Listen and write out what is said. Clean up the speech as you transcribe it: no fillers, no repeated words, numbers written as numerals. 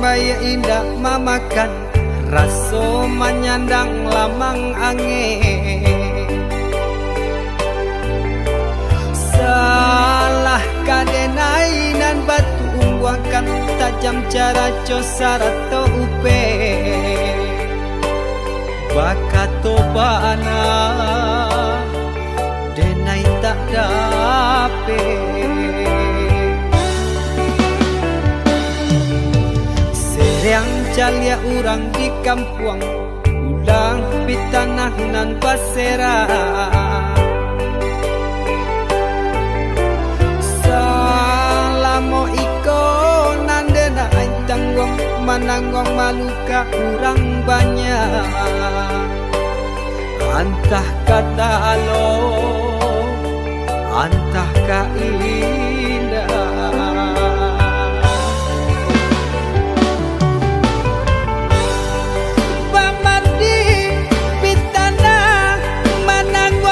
bayi indah mamakan raso menyandang lamang angin. Salah kadenai nan batu ungguakan tajam cara cosar atau upe bakato bana denai tak dape. Seriang calia urang di kampung ulang pitanah nan pasera. Salamo iko nandena ain tanggung mananggong maluka urang banyak. Antah kata alo, antah kai